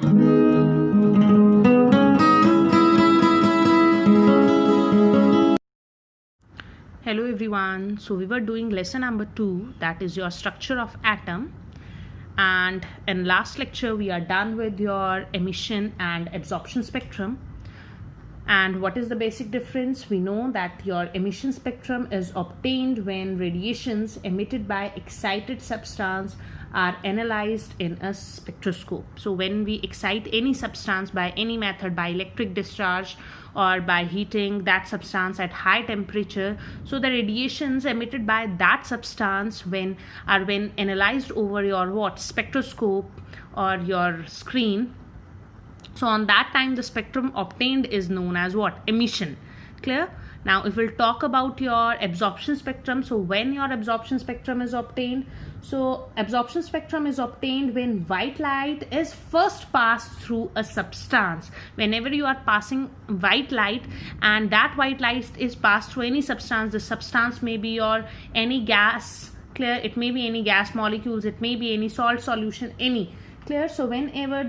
Hello everyone, so we were doing lesson number 2, that is your structure of atom, and in last lecture we are done with your emission and absorption spectrum. And what is the basic difference? We know that your emission spectrum is obtained when radiations emitted by excited substance are analyzed in a spectroscope. So when we excite any substance by any method, by electric discharge or by heating that substance at high temperature, so the radiations emitted by that substance when analyzed over your spectroscope or your screen, so on that time the spectrum obtained is known as what? Emission. Clear? Now if we'll talk about your absorption spectrum, so when your absorption spectrum is obtained, so absorption spectrum is obtained when white light is first passed through a substance. Whenever you are passing white light and that white light is passed through any substance, the substance may be your any gas. Clear? It may be any gas molecules, it may be any salt solution, any. Clear? So whenever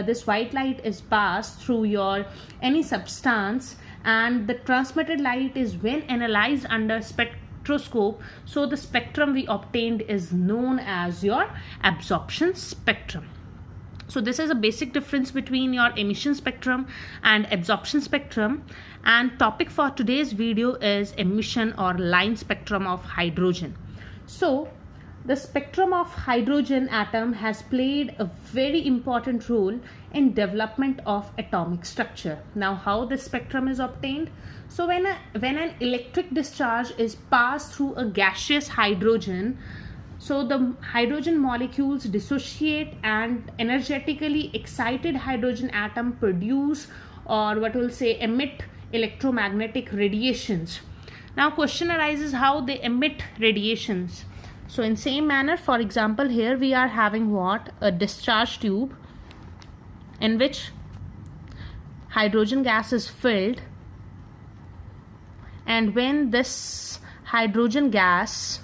this white light is passed through your any substance and the transmitted light is when analyzed under spectroscope, so the spectrum we obtained is known as your absorption spectrum. So this is a basic difference between your emission spectrum and absorption spectrum, and topic for today's video is emission or line spectrum of hydrogen. So the spectrum of hydrogen atom has played a very important role in development of atomic structure. Now how the spectrum is obtained? So when an electric discharge is passed through a gaseous hydrogen, so the hydrogen molecules dissociate and energetically excited hydrogen atom produce, or what we'll say, emit electromagnetic radiations. Now question arises how they emit radiations. So in same manner, for example, here we are having what? A discharge tube in which hydrogen gas is filled, and when this hydrogen gas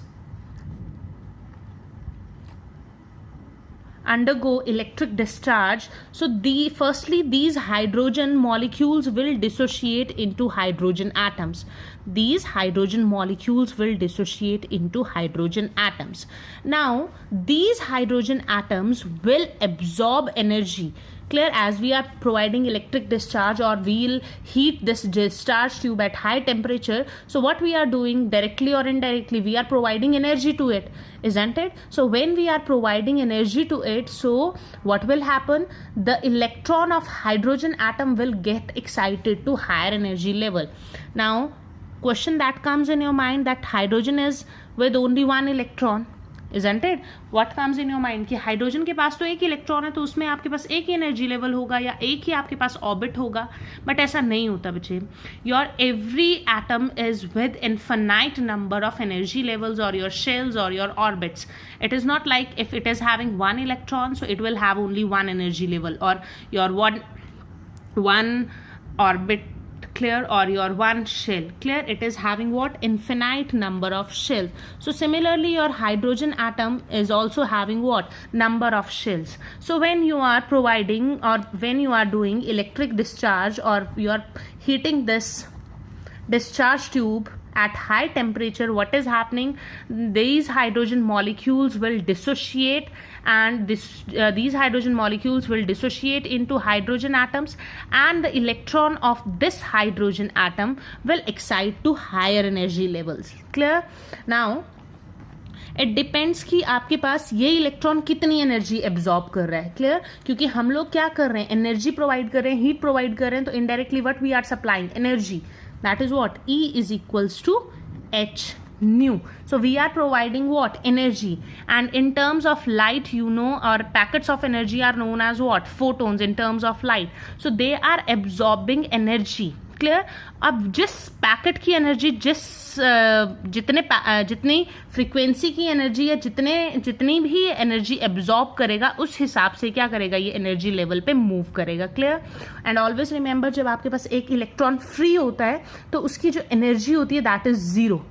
undergo electric discharge, so firstly these hydrogen molecules will dissociate into hydrogen atoms. These hydrogen molecules will dissociate into hydrogen atoms. Now these hydrogen atoms will absorb energy. Clear? As we are providing electric discharge or we'll heat this discharge tube at high temperature, so what we are doing directly or indirectly, we are providing energy to it, isn't it? So when we are providing energy to it, so what will happen? The electron of hydrogen atom will get excited to higher energy level. Now question that comes in your mind, that hydrogen is with only one electron, isn't it? What comes in your mind कि hydrogen के पास तो एक electron है, तो उसमें आपके पास एक ही energy level होगा या एक ही आपके पास ऑर्बिट होगा. बट ऐसा नहीं होता बच्चे. Your every atom is with infinite number of energy levels और योर शेल्स और your orbits. It is not like if it is having one electron, so it will have only one energy level, or your one orbit. Clear? Or your one shell. Clear? It is having what? Infinite number of shells. So similarly your hydrogen atom is also having what? Number of shells. So when you are providing or when you are doing electric discharge or you are heating this discharge tube at high temperature, what is happening? These hydrogen molecules will dissociate, and these hydrogen molecules will dissociate into hydrogen atoms, and the electron of this hydrogen atom will excite to higher energy levels. Clear? Now it depends कि आपके पास ये electron कितनी energy absorb कर रहा है. Clear? क्योंकि हम लोग क्या कर रहे हैं? एनर्जी प्रोवाइड कर रहे हैं, हीट प्रोवाइड कर रहे हैं, तो indirectly what we are supplying? Energy. That is what? E is equals to h nu. So we are providing what? Energy. And in terms of light, you know, our packets of energy are known as what? Photons in terms of light. So they are absorbing energy. Clear? अब जिस packet की energy जितनी frequency की energy या जितनी भी energy absorb करेगा, उस हिसाब से क्या करेगा? ये एनर्जी लेवल पे मूव करेगा. क्लियर? एंड ऑलवेज रिमेंबर, जब आपके पास एक इलेक्ट्रॉन फ्री होता है तो उसकी जो एनर्जी होती है दैट इज जीरो.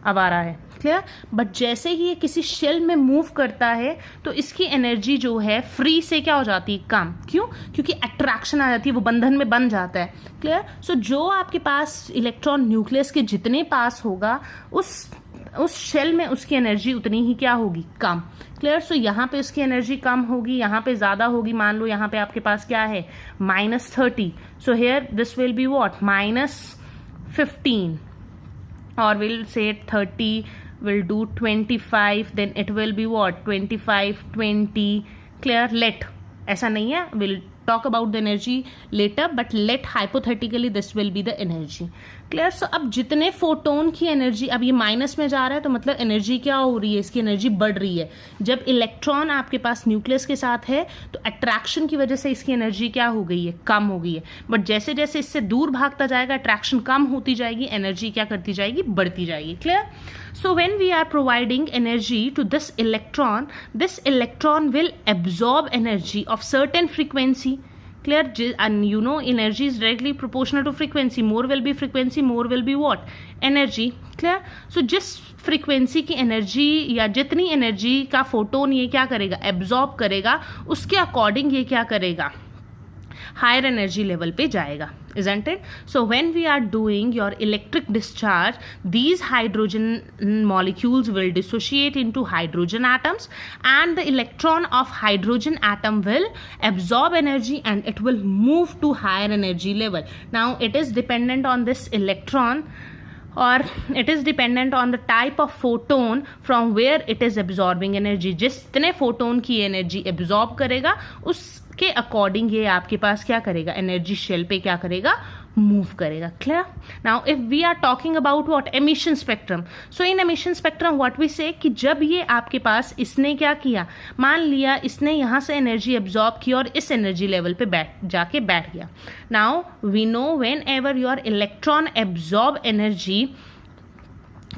अब आ रहा है, क्लियर। बट जैसे ही ये किसी शेल में मूव करता है तो इसकी एनर्जी जो है फ्री से क्या हो जाती है, कम। क्यों? क्योंकि अट्रैक्शन आ जाती है, वो बंधन में बन जाता है, क्लियर। सो जो आपके पास इलेक्ट्रॉन न्यूक्लियस के जितने पास होगा उस शेल में उसकी एनर्जी उतनी ही क्या होगी, कम, क्लियर। सो यहाँ पे उसकी एनर्जी कम होगी, यहाँ पे ज्यादा होगी। मान लो यहाँ पे आपके पास क्या है, -30, so here this will be what, -15, or we'll say 30, we'll do 25, then it will be what, 25, 20, clear। let, ऐसा नहीं है, we'll talk about the energy later, but let hypothetically this will be the energy, clear। so अब जितने photon की energy, अब ये minus में जा रहा है तो मतलब एनर्जी क्या हो रही है, इसकी एनर्जी बढ़ रही है। जब इलेक्ट्रॉन आपके पास न्यूक्लियस के साथ है तो अट्रैक्शन की वजह से इसकी एनर्जी क्या हो गई है, कम हो गई है। बट जैसे जैसे इससे दूर भागता जाएगा अट्रैक्शन कम होती जाएगी, एनर्जी क्या करती जाएगी, बढ़ती जाएगी, clear. So when we are providing energy to this electron will absorb energy of certain frequency, clear। and you know energy is directly proportional to frequency, more will be frequency, more will be what, energy, clear। so जिस frequency की energy या जितनी energy का photon ये क्या करेगा, absorb करेगा, उसके अकॉर्डिंग ये क्या करेगा, हायर एनर्जी लेवल पे जाएगा, isn't it? So when we are doing your electric discharge, these hydrogen molecules will dissociate into hydrogen atoms, and the electron of hydrogen atom will absorb energy and it will move to higher energy level. Now it is dependent on this electron, or it is dependent on the type of photon from where it is absorbing energy। जितने photon की energy absorb करेगा उसके according ये आपके पास क्या करेगा, energy shell पे क्या करेगा, मूव करेगा, clear. Now if we are talking about what, emission spectrum. So in emission spectrum what we say कि जब ये आपके पास इसने क्या किया, मान लिया इसने यहाँ से एनर्जी एब्जॉर्ब की और इस एनर्जी लेवल पे बैठ गया। Now we know whenever your electron absorb energy,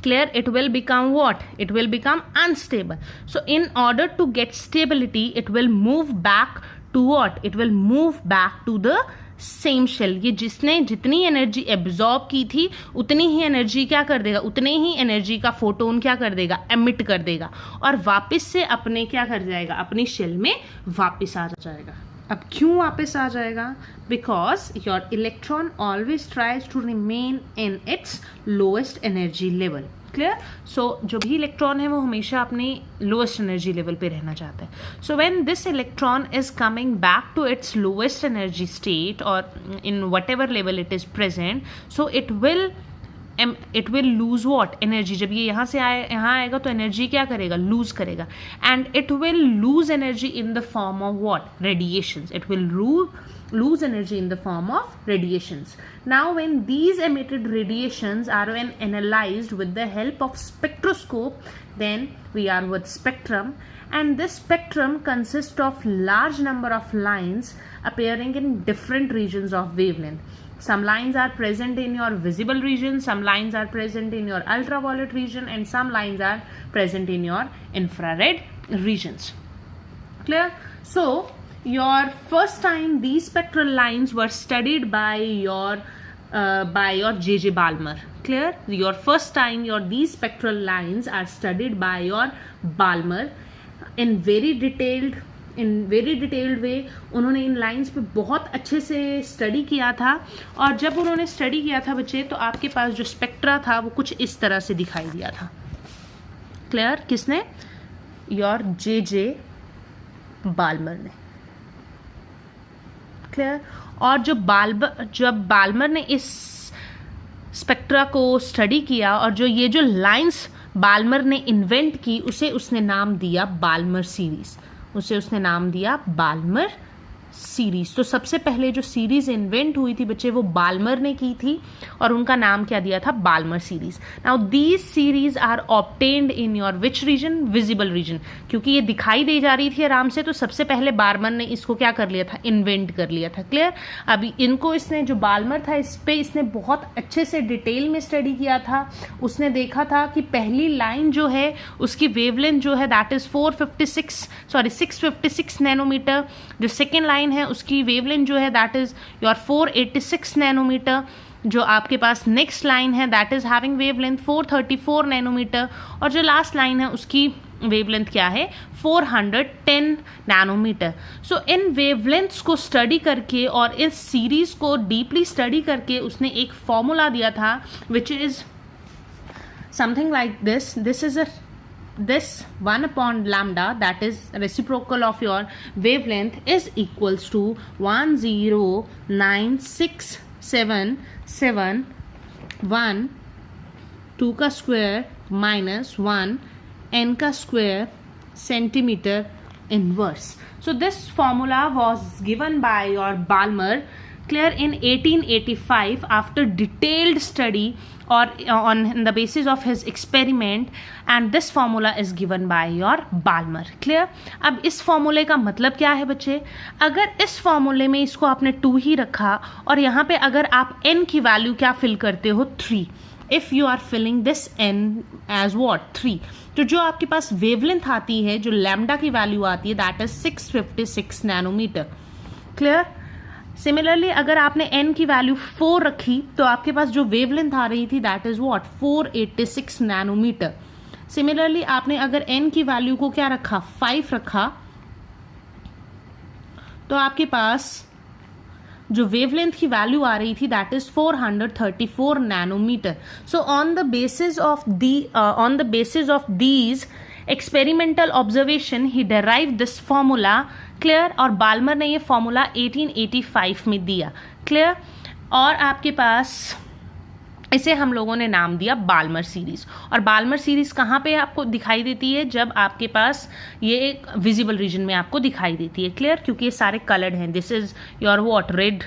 clear, it will become what, it will become unstable। so in order to get stability it will move back to what, it will move back to the same shell. ये जिसने जितनी energy absorb की थी उतनी ही energy क्या कर देगा, उतने ही एनर्जी का फोटोन क्या कर देगा, एमिट कर देगा और वापस से अपने क्या कर जाएगा, अपनी शेल में वापस आ जाएगा। अब क्यों वापस आ जाएगा, because your electron always tries to remain in its lowest energy level, clear. So जो भी इलेक्ट्रॉन है वो हमेशा अपने लोएस्ट एनर्जी लेवल पे रहना चाहता है। So when this electron is coming back to its lowest energy state और in whatever level it is present, so it will lose what, energy. जब ये यहाँ से यहाँ आएगा तो एनर्जी क्या करेगा, लूज करेगा, and it will loose energy in the form of what, radiations. It will lose energy in the form of radiations. Now when these emitted radiations are when analyzed with the help of spectroscope, then we are with spectrum, and this spectrum consists of large number of lines appearing in different regions of wavelength. Some lines are present in your visible region, some lines are present in your ultraviolet region, and some lines are present in your infrared regions, clear। So your first time these spectral lines were studied by your J.J. Balmer, clear। your first time these spectral lines are studied by your Balmer in very detailed way। उन्होंने इन lines पे बहुत अच्छे से study किया था, और जब उन्होंने स्टडी किया था बच्चे तो आपके पास जो स्पेक्ट्रा था वो कुछ इस तरह से दिखाई दिया था, क्लियर। किसने, योर J.J. बाल्मर ने, क्लियर। और जब बाल्मर ने इस स्पेक्ट्रा को स्टडी किया और जो लाइंस बाल्मर ने इन्वेंट की उसने नाम दिया बाल्मर सीरीज, उसने नाम दिया बाल्मर सीरीज। तो सबसे पहले जो सीरीज इन्वेंट हुई थी बच्चे वो बाल्मर ने की थी और उनका नाम क्या दिया था, Balmer series. Now these series are obtained in your which region, visible region. क्योंकि ये दिखाई दे जा रही थी आराम से तो सबसे पहले बाल्मर ने इसको क्या कर लिया था, इन्वेंट कर लिया था, क्लियर। अभी इनको इसने जो बाल्मर था इस पे इसने बहुत अच्छे से डिटेल में स्टडी किया था। उसने देखा था कि पहली लाइन जो है उसकी वेवलेंथ जो है दैट इज 656 नैनोमीटर। जो सेकेंड लाइन है उसकी वेवलेंथ जो है दैट इज योर 486 नैनोमीटर। जो आपके पास नेक्स्ट लाइन है that is having wavelength 434 nanometer, और जो लास्ट लाइन है उसकी वेवलेंथ क्या है 410 नैनोमीटर. सो इन वेवलेंथ्स को स्टडी करके और इस सीरीज को डीपली स्टडी करके उसने एक फॉर्मूला दिया था which is something like this. This is this 1 upon lambda, that is reciprocal of your wavelength, is equals to 1096771 2 का square minus 1 n का square centimeter inverse. So this formula was given by your Balmer, clear, in 1885 after detailed study or on the basis of his experiment, and this formula is given by your Balmer. Clear? अब इस फॉर्मूले का मतलब क्या है बच्चे? अगर इस फॉर्मूले में इसको आपने 2 ही रखा और यहाँ पे अगर आप n की वैल्यू क्या फिल करते हो 3, if you are filling this n as what 3, तो जो आपके पास वेवलेंथ आती है, जो लैम्डा की वैल्यू आती है that is 656 nanometer. Clear? Similarly अगर आपने n की वैल्यू 4 रखी तो आपके पास जो वेवलेंथ आ रही थी that is what 486 nanometer. Similarly आपने अगर n की वैल्यू को क्या रखा 5 रखा तो आपके पास जो वेवलेंथ की वैल्यू आ रही थी that is 434 nanometer. So on the basis of these experimental observation he derive this formula. Clear? और बाल्मर ने ये फॉर्मूला 1885 में दिया. क्लियर? और आपके पास इसे हम लोगों ने नाम दिया बाल्मर सीरीज. और बाल्मर सीरीज कहाँ पे आपको दिखाई देती है? जब आपके पास ये एक विजिबल रीजन में आपको दिखाई देती है. क्लियर? क्योंकि ये सारे कलर्ड हैं. This is your what red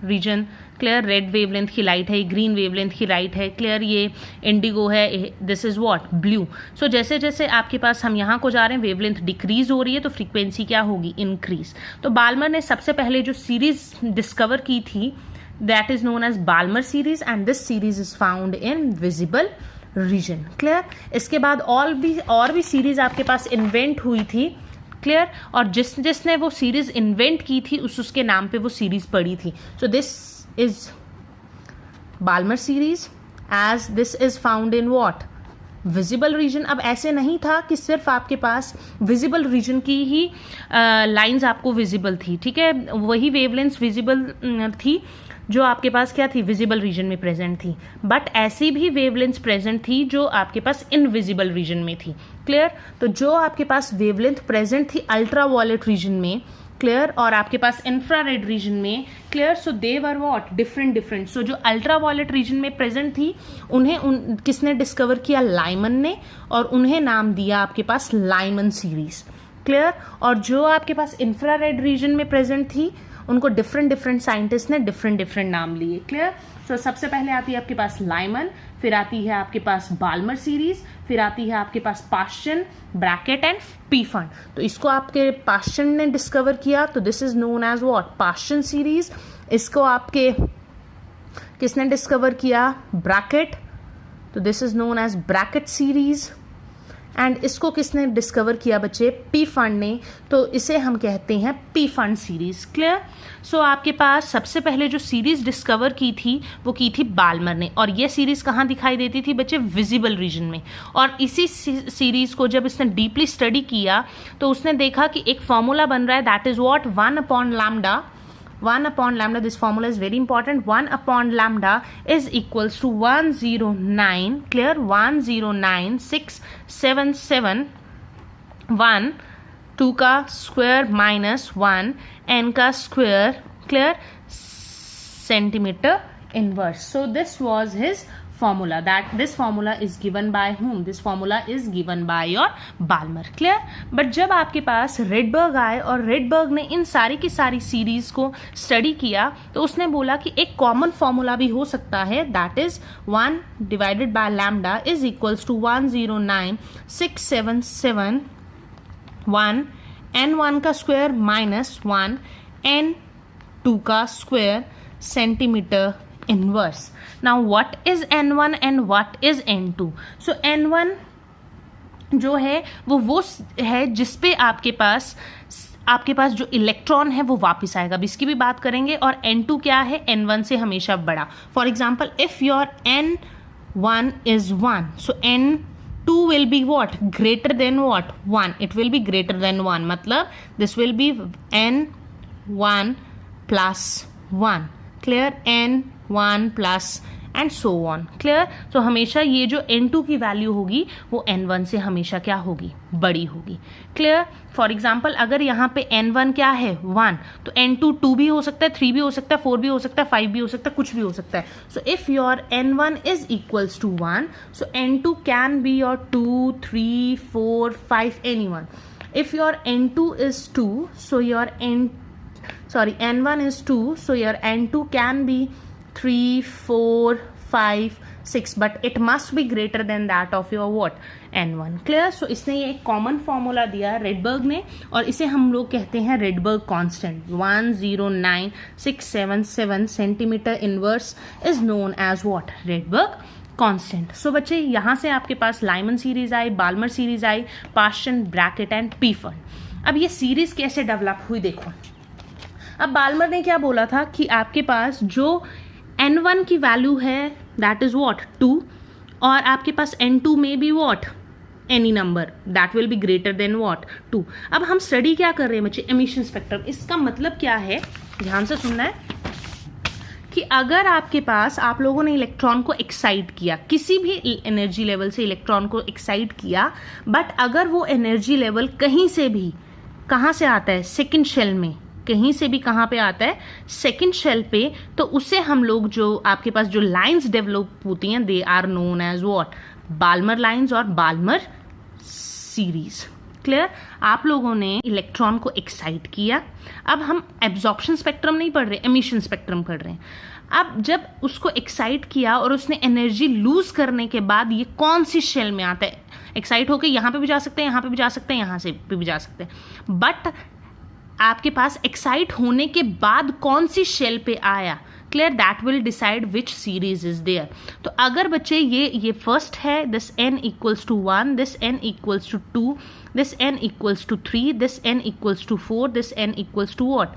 region. Clear? Red wavelength की लाइट है, ग्रीन वेवलेंथ की लाइट है. क्लियर? ये इंडिगो है, दिस इज व्हाट ब्लू. सो जैसे जैसे आपके पास हम यहाँ को जा रहे हैं वेवलेंथ डिक्रीज हो रही है तो फ्रीक्वेंसी क्या होगी इंक्रीज. तो बाल्मर ने सबसे पहले जो सीरीज डिस्कवर की थी that is known as Balmer series, and this series is found in visible region. Clear? इसके बाद और भी सीरीज आपके पास इन्वेंट हुई थी. क्लियर? और जिसने वो सीरीज इन्वेंट की थी उसके नाम पे वो सीरीज पड़ी थी. So this is Balmer series as this is found in what visible region. अब ऐसे नहीं था कि सिर्फ आपके पास विजिबल रीजन की ही लाइंस आपको विजिबल थी. ठीक है? वही वेवलेंथ विजिबल थी जो आपके पास क्या थी विजिबल रीजन में प्रेजेंट थी, बट ऐसी भी वेवलेंथ प्रेजेंट थी जो आपके पास इनविजिबल रीजन में थी. क्लियर? तो जो आपके पास वेवलेंथ प्रेजेंट थी अल्ट्रा वॉयलेट रीजन में, क्लियर, और आपके पास इंफ्रारेड रीजन में, clear, so they were what different. So जो अल्ट्रा वॉयलेट रीजन में प्रेजेंट थी उन्हें किसने डिस्कवर किया? लाइमन ने, और उन्हें नाम दिया आपके पास लाइमन सीरीज. क्लियर? और जो आपके पास इंफ्रारेड रीजन में प्रेजेंट थी उनको डिफरेंट साइंटिस्ट ने डिफरेंट नाम लिए. क्लियर? सो सबसे पहले आती है आपके पास लाइमन, फिर आती है आपके पास बाल्मर सीरीज, फिर आती है आपके पास पाश्चन, ब्रैकेट एंड पीफन. तो इसको आपके पाश्चन ने डिस्कवर किया तो this is known as what Paschen series. इसको आपके किसने डिस्कवर किया? ब्रैकेट. तो this is known as Brackett series. And इसको किसने डिस्कवर किया बच्चे? पी फंड ने. तो इसे हम कहते हैं पी फंड सीरीज. क्लियर? सो आपके पास सबसे पहले जो सीरीज डिस्कवर की थी वो की थी बाल्मर ने, और ये सीरीज कहाँ दिखाई देती थी बच्चे? विजिबल रीजन में. और इसी सीरीज को जब इसने डीपली स्टडी किया तो उसने देखा कि एक फॉर्मूला बन रहा है that is what 1 upon lambda. 1 upon lambda, this formula is very important. 1 upon lambda is equals to 109, clear, 109,677 2 का square minus 1 n का square, clear, centimeter inverse. So this was his formula. That this formula is given by whom? This formula is given by your Balmer. Clear? But जब आपके पास Rydberg आए और Rydberg ने इन सारी की सारी सीरीज को स्टडी किया तो उसने बोला कि एक कॉमन फॉर्मूला भी हो सकता है that is 1 divided by lambda is equals to 109,677 n1 का स्क्वायर माइनस 1 n2 का स्क्वायर centimeter inverse. Now what is n1 and what is n2? So n1 जो है वो है जिस पे आपके पास आपके पास जो इलेक्ट्रॉन है वो वापस आएगा, अब इसकी भी बात करेंगे। और N2 क्या है, N1 से हमेशा बड़ा। For example if your N1 is 1, so N2 will be what, greater than what, 1, it will be greater than 1, मतलब this will be N1 plus 1, clear, N1 plus and so on, clear. तो हमेशा ये जो N2 की value होगी वो N1 से हमेशा क्या होगी, बड़ी होगी, क्लियर। फॉर एग्जाम्पल अगर यहाँ पे N1 क्या है 1, तो N2 2 भी हो सकता है, 3 भी हो सकता है, 4 भी हो सकता है, 5 भी हो सकता है, कुछ भी हो सकता है। So if your N1 is equals to 1, so N2 can be your 2, 3, 4, 5, anyone. If your N2 is 2, so your N1 is 2, so your N2 can be 3, 4, 5, 6, but it must be greater than that of your what, N1, clear। so इसने ये एक common formula दिया Rydberg ने, और इसे हम लोग कहते हैं Rydberg constant. 109677 centimetre inverse is known as what, Rydberg constant. So बच्चे यहाँ से आपके पास लाइमन सीरीज आई, बाल्मर सीरीज आई, पार्शियन, ब्रैकेट एंड पीफर्ड। अब ये सीरीज कैसे डेवलप हुई देखो। अब बाल्मर ने क्या बोला था कि आपके पास जो N1 की वैल्यू है दैट इज व्हाट 2, और आपके पास N2 में भी what any number that will be greater than what 2। अब हम स्टडी क्या कर रहे हैं बच्चे, एमिशन स्पेक्ट्रम। इसका मतलब क्या है, ध्यान से सुनना है कि अगर आपके पास आप लोगों ने इलेक्ट्रॉन को एक्साइट किया, किसी भी एनर्जी लेवल से इलेक्ट्रॉन को एक्साइट किया, बट अगर वो एनर्जी लेवल कहीं से भी, कहाँ से आता है, सेकेंड शेल में, कहीं से भी कहाँ पे आता है, सेकेंड शेल पे, तो उसे हम लोग जो आपके पास जो लाइंस डेवलप होती हैं they are known as what, Balmer lines और बाल्मर सीरीज, क्लियर। आप लोगों ने इलेक्ट्रॉन को एक्साइट किया, अब हम एब्जॉर्प्शन स्पेक्ट्रम नहीं पढ़ रहे, एमिशन स्पेक्ट्रम पढ़ रहे हैं। अब जब उसको एक्साइट किया और उसने एनर्जी लूज करने के बाद ये कौन सी शेल में आता है, एक्साइट होकर यहाँ पे भी जा सकते हैं, यहाँ पे भी जा सकते हैं, यहाँ से भी जा सकते हैं, बट आपके पास एक्साइट होने के बाद कौन सी शेल पे आया, clear, that will decide which series is there. तो अगर बच्चे ये फर्स्ट है, this n equals to 1, this n equals to 2, this n equals to 3, this n equals to 4, this n equals to what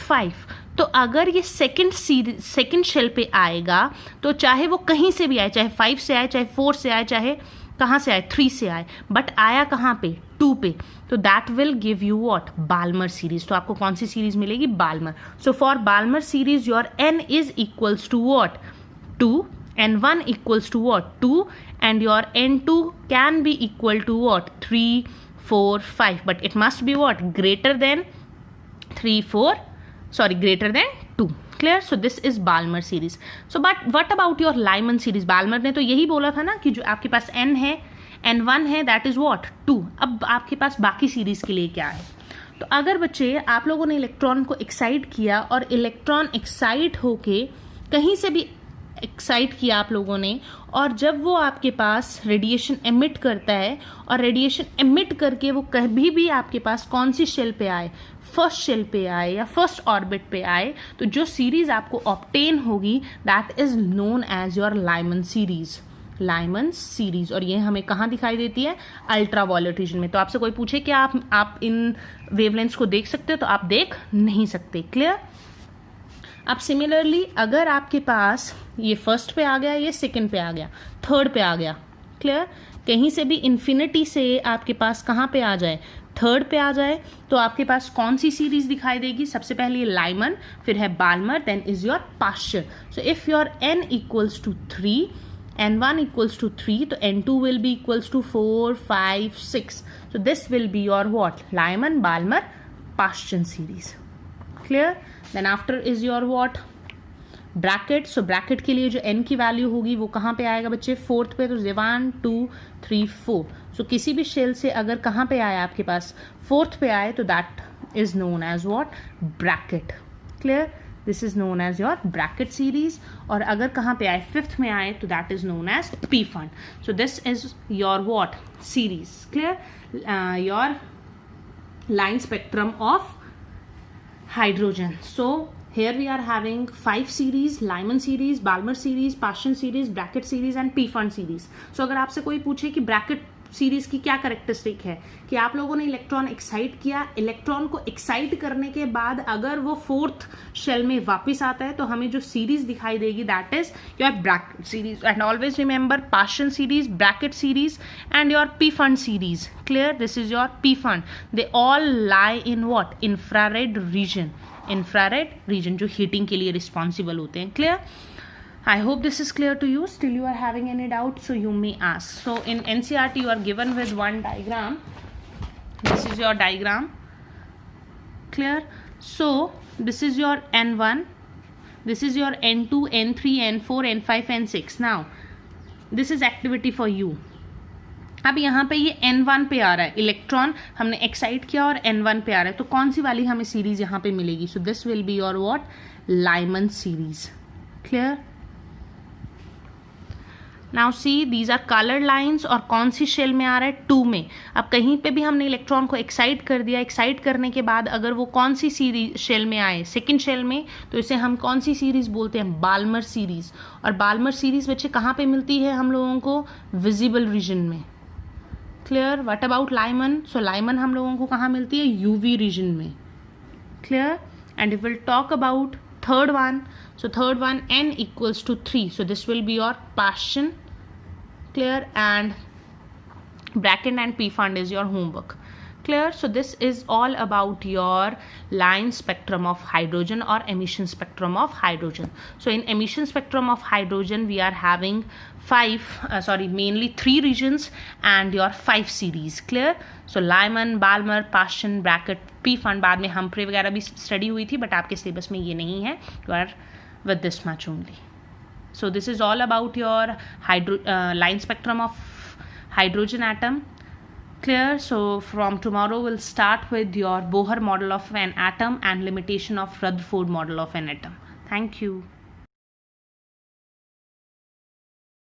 5। तो अगर ये सेकेंड शेल पे आएगा, तो चाहे वो कहीं से भी आए, चाहे 5 से आए, चाहे 4 से आए, चाहे कहाँ से आए, 3 से आए, बट आया कहाँ पे, 2 पे, तो that will give you what, Balmer series. तो आपको कौन सी सीरीज मिलेगी, Balmer. So for Balmer series your n is equals to what 2, N1 equals to what 2, and your N2 can be equal to what 3, 4, 5, but it must be what greater than 3, 4, greater than 2, clear। so this is Balmer series। so but what about your Lyman series? Balmer ने तो यही बोला था ना कि जो आपके पास n है, N1 है, that is what 2। अब आपके पास बाकी सीरीज के लिए क्या है, तो अगर बच्चे आप लोगों ने इलेक्ट्रॉन को एक्साइट किया और इलेक्ट्रॉन एक्साइट होके कहीं से भी एक्साइट किया आप लोगों ने, और जब वो आपके पास रेडिएशन एमिट करता है, और रेडिएशन एमिट करके वो कभी भी आपके पास कौन सी शेल पे आए, फर्स्ट शेल पे आए या फर्स्ट ऑर्बिट पे आए, तो जो सीरीज आपको ऑब्टेन होगी that is known as your Lyman series, Lyman series. और ये हमें कहाँ दिखाई देती है, अल्ट्रावायलेट रीजन में। तो आपसे कोई पूछे कि आप इन वेवलेंथ्स को देख सकते हो, तो आप देख नहीं सकते, क्लियर। अब सिमिलरली अगर आपके पास ये फर्स्ट पे आ गया, ये सेकंड पे आ गया, थर्ड पे आ गया, क्लियर, कहीं से भी इन्फिनिटी से आपके पास कहाँ पे आ जाए, थर्ड पे आ जाए, तो आपके पास कौन सी सीरीज दिखाई देगी, सबसे पहले लाइमन, फिर है Balmer, then is your Paschen. So if your n equals to 3, N1 equals to 3, तो N2 will be equals to 4, 5, 6। So this will be your what, Lyman, Balmer, Paschen series, clear. Then after is your what, Brackett. So Brackett के लिए जो n की value होगी वो कहाँ पे आएगा बच्चे, फोर्थ पे, तो 1, 2, 3, 4। सो किसी भी शेल से अगर कहाँ पे आया आपके पास, फोर्थ पे आए, तो that is known as what, Brackett, clear. This is known as your Brackett series. और अगर कहाँ पे आए, फिफ्थ में आए, तो that is known as Pfund. So this is your what, series, clear, your line spectrum of hydrogen. So here we are having 5 series, Lyman series, Balmer series, Paschen series, bracket series and P fund series. So अगर आपसे कोई पूछे कि Brackett series की क्या characteristic है कि आप लोगों ने इलेक्ट्रॉन एक्साइट किया, इलेक्ट्रॉन को एक्साइट करने के बाद अगर वो फोर्थ शेल में वापस आता है तो हमें जो सीरीज दिखाई देगी that is your Brackett series. And always remember partial series, bracket series and your P fund series. Clear? This is your P fund. They all lie in what? Infrared reason. Infrared reason जो heating के लिए responsible होते हैं. Clear? I hope this is clear to you. Still you are having any doubt, so you may ask. So in NCERT you are given with one diagram. This is your diagram. Clear? So this is your N1, this is your N2, N3, N4, N5, N6. Now this is activity for you. अब यहाँ पे ये N1 पे आ रहा है, electron हमने excite किया और N1 पे आ रहा है, तो कौन सी वाली हमें सीरीज यहाँ पे मिलेगी? So this will be your what? Lyman series. Clear? Now see these are coloured lines. और कौन सी शेल में आ रहा है? 2 में. अब कहीं पे भी हमने इलेक्ट्रॉन को एक्साइट कर दिया, एक्साइट करने के बाद अगर वो कौन सी सीरीज शेल में आए? सेकंड शेल में, तो इसे हम कौन सी सीरीज बोलते हैं? Balmer series. और बाल्मर सीरीज बच्चे कहाँ पे मिलती है हम लोगों को? विजिबल रीजन में. Clear? What about Lyman? So Lyman हम लोगों को कहाँ मिलती है? यूवी रीजन में. Clear? And if will talk about third one, so third one n equals to 3, so this will be your Paschen. Clear? And bracket and p fund is your homework. Clear? So this is all about your line spectrum of hydrogen or emission spectrum of hydrogen. So in emission spectrum of hydrogen we are having mainly 3 regions and your 5 series. Clear? So Lyman, Balmer, Paschen, bracket, p fund. बाद में Humphrey वगैरह भी study हुई थी but आपके syllabus में ये नहीं है. You are with this much only. So this is all about your line spectrum of hydrogen atom. Clear? So from tomorrow we'll start with your Bohr model of an atom and limitation of Rutherford model of an atom. Thank you.